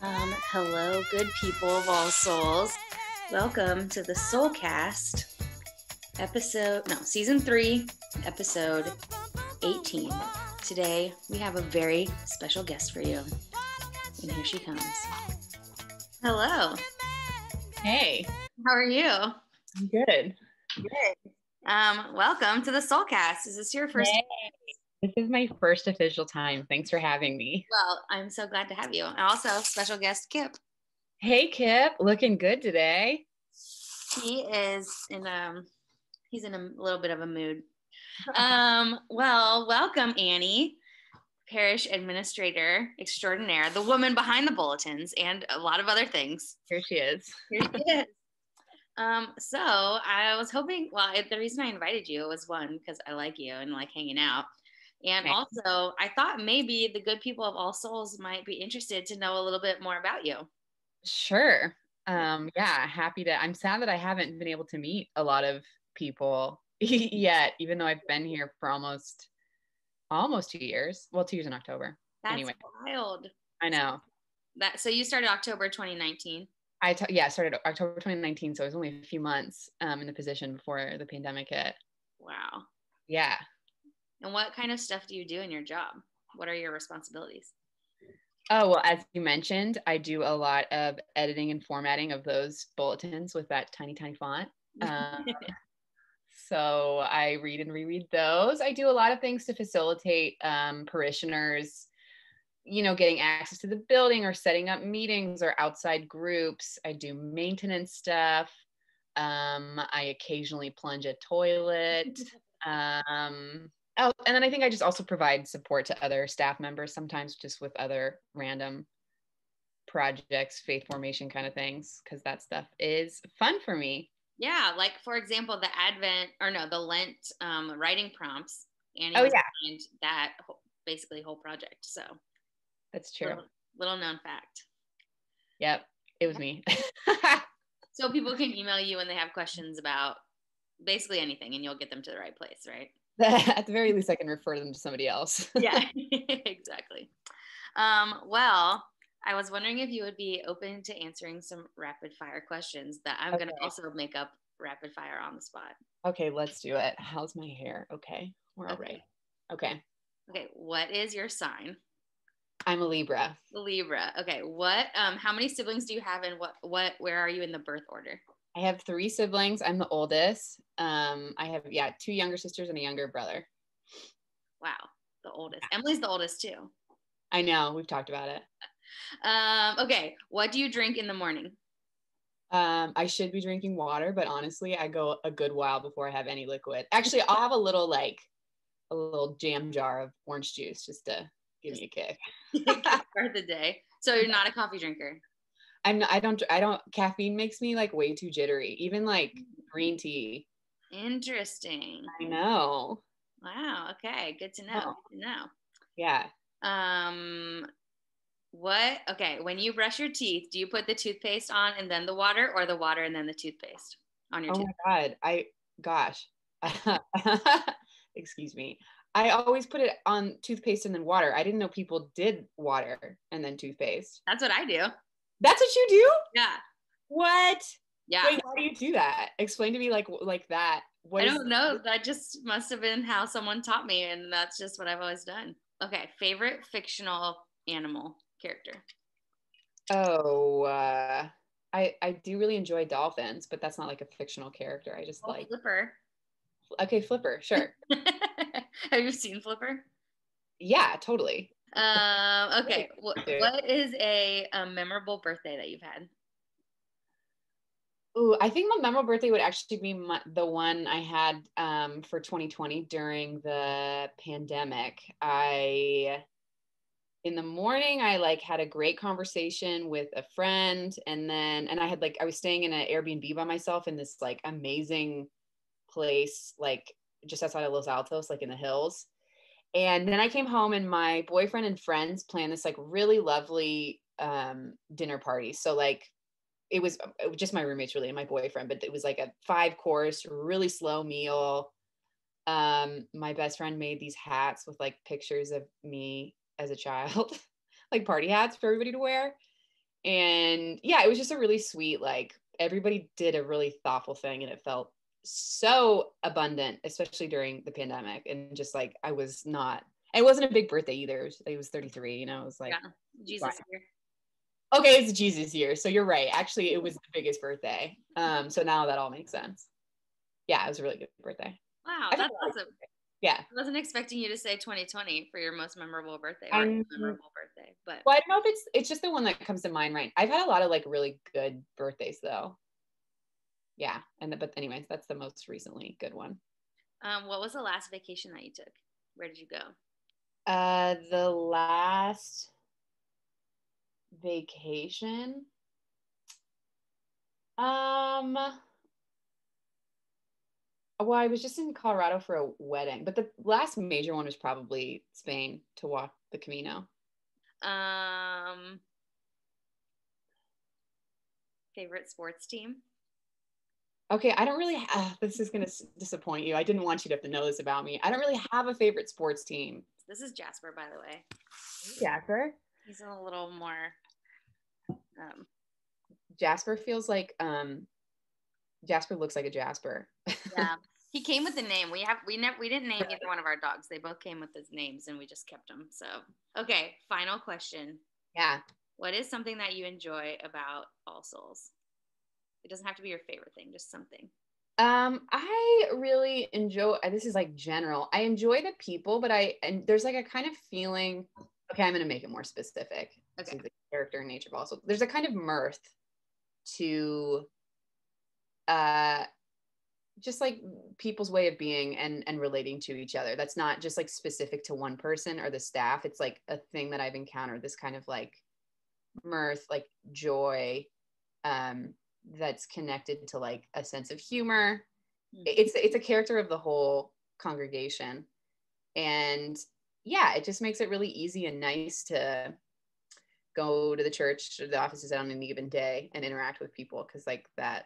Hello, good people of all souls. Welcome to the Soulcast season 3, episode 18. Today, we have a very special guest for you. And here she comes. Hello. Hey. How are you? I'm good. Good. Welcome to the Soulcast. Is this your first? Hey. This is my first official time. Thanks for having me. Well, I'm so glad to have you. And also, special guest Kip. Hey, Kip. Looking good today. He is he's in a little bit of a mood. Well, welcome, Annie, Parish Administrator Extraordinaire, the woman behind the bulletins and a lot of other things. Here she is. Here she is. So I was hoping, the reason I invited you was one, because I like you and like hanging out. And also, I thought maybe the good people of All Souls might be interested to know a little bit more about you. Sure. Yeah, happy to. I'm sad that I haven't been able to meet a lot of people yet, even though I've been here for almost 2 years. Well, 2 years in October. That's anyway. Wild. I know. So you started October 2019. I started October 2019, so it was only a few months in the position before the pandemic hit. Wow. Yeah. And what kind of stuff do you do in your job? What are your responsibilities? Oh, well, as you mentioned, I do a lot of editing and formatting of those bulletins with that tiny, tiny font. So I read and reread those. I do a lot of things to facilitate parishioners, getting access to the building or setting up meetings or outside groups. I do maintenance stuff. I occasionally plunge a toilet. Oh, and then I think I just also provide support to other staff members, sometimes just with other random projects, faith formation kind of things, because that stuff is fun for me. Yeah, like for example, the Lent writing prompts. Annie was behind that basically whole project. So that's true. Little known fact. Yep, it was me. So people can email you when they have questions about basically anything, and you'll get them to the right place, right? At the very least, I can refer them to somebody else. Yeah, exactly. Well, I was wondering if you would be open to answering some rapid fire questions that I'm going to also make up rapid fire on the spot. Okay, let's do it. How's my hair? Okay, we're all right. Okay. Okay, what is your sign? I'm a Libra. Libra. Okay, how many siblings do you have, and where are you in the birth order? I have 3 siblings. I'm the oldest. I have 2 younger sisters and a younger brother. Wow, the oldest. Emily's the oldest too. I know, we've talked about it. Okay, what do you drink in the morning? I should be drinking water, but honestly, I go a good while before I have any liquid. Actually, I'll have a little jam jar of orange juice just to give me a kick. Start the day. So you're not a coffee drinker? I don't, caffeine makes me like way too jittery, even like green tea. Interesting. I know. Wow. Okay. Good to know. Good to know. Yeah. When you brush your teeth, do you put the toothpaste on and then the water, or the water and then the toothpaste on your teeth? Oh my God. Excuse me. I always put it on toothpaste and then water. I didn't know people did water and then toothpaste. That's what I do. That's what you do? Yeah. What? Yeah. Wait, how do you do that? Explain to me like that. I don't know. That just must have been how someone taught me, and that's just what I've always done. Okay. Favorite fictional animal character? Oh, I do really enjoy dolphins, but that's not like a fictional character. I just like Flipper. Okay, Flipper, sure. Have you seen Flipper? Yeah, totally. Okay. What is a memorable birthday that you've had? Ooh, I think my memorable birthday would actually be the one I had for 2020 during the pandemic. In the morning, I like had a great conversation with a friend, and I was staying in an Airbnb by myself in this like amazing place, like just outside of Los Altos, like in the hills. And then I came home, and my boyfriend and friends planned this like really lovely dinner party. So like it was just my roommates really and my boyfriend, but it was like a 5-course, really slow meal. My best friend made these hats with like pictures of me as a child, like party hats for everybody to wear. And yeah, it was just a really sweet, like everybody did a really thoughtful thing and it felt so abundant, especially during the pandemic. And just like, I was not, it wasn't a big birthday either. It was 33, you know, it was like, Yeah, Jesus year. Okay, it's Jesus year. So you're right. Actually, it was the biggest birthday. So now that all makes sense. Yeah, it was a really good birthday. Wow, that's awesome. Yeah. I wasn't expecting you to say 2020 for your most memorable birthday memorable birthday, but well, I don't know if it's just the one that comes to mind, right? I've had a lot of like really good birthdays though. Yeah. But anyways, that's the most recently good one. What was the last vacation that you took? Where did you go? The last vacation. Well, I was just in Colorado for a wedding, but the last major one was probably Spain to walk the Camino. Favorite sports team? Okay, I don't really this is going to disappoint you. I didn't want you to have to know this about me. I don't really have a favorite sports team. This is Jasper, by the way. Jasper? He's a little more Jasper feels like Jasper looks like a Jasper. Yeah. He came with the name. We didn't name either one of our dogs. They both came with his names and we just kept them. So, okay, final question. Yeah. What is something that you enjoy about All Souls? It doesn't have to be your favorite thing, just something. I really enjoy, this is like general. I enjoy the people, but there's like a kind of feeling, okay, I'm going to make it more specific. Okay. To the character and nature of All Souls. There's a kind of mirth to just like people's way of being and relating to each other. That's not just like specific to one person or the staff. It's like a thing that I've encountered, this kind of like mirth, like joy, that's connected to like a sense of humor. It's a character of the whole congregation. And yeah, it just makes it really easy and nice to go to the church or the offices on any given day and interact with people. Cause like that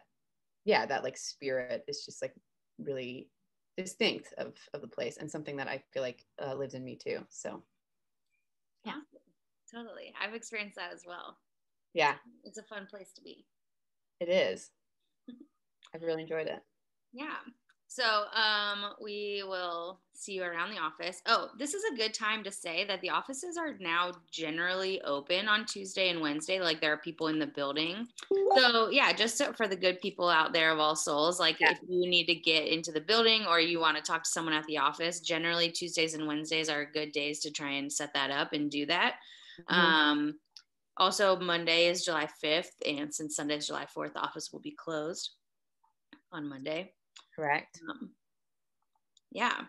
like spirit is just like really distinct of the place and something that I feel like lives in me too. So yeah, totally. I've experienced that as well. Yeah. It's a fun place to be. It is. I've really enjoyed it. Yeah. So we will see you around the office. Oh, this is a good time to say that the offices are now generally open on Tuesday and Wednesday. Like there are people in the building. So yeah, just for the good people out there of All Souls, like if you need to get into the building or you want to talk to someone at the office, generally Tuesdays and Wednesdays are good days to try and set that up and do that. Also, Monday is July 5th, and since Sunday is July 4th, the office will be closed on Monday. Correct. Yeah.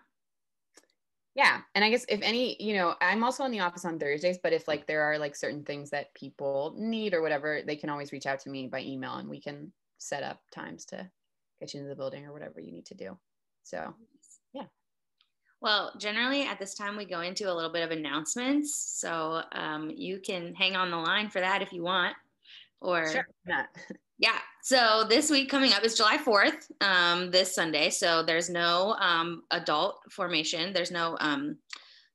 And I guess if any, I'm also in the office on Thursdays, but if like there are like certain things that people need or whatever, they can always reach out to me by email and we can set up times to get you into the building or whatever you need to do. So, yeah. Well, generally at this time we go into a little bit of announcements. So you can hang on the line for that if you want. Or sure. Yeah. So this week coming up is July 4th, this Sunday. So there's no adult formation. There's no,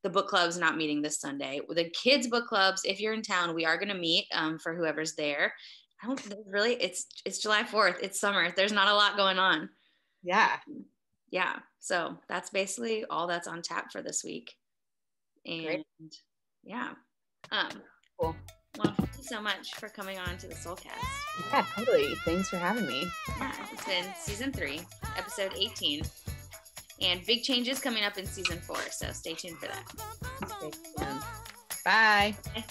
the book club's not meeting this Sunday. The kids book clubs, if you're in town, we are going to meet for whoever's there. It's July 4th. It's summer. There's not a lot going on. Yeah. Yeah. So that's basically all that's on tap for this week. And great. Yeah. Cool. Well, thank you so much for coming on to the Soulcast. Yeah, totally. Thanks for having me. Yeah, it's been season 3, episode 18. And big changes coming up in season 4, so stay tuned for that. Stay tuned. Bye. Bye.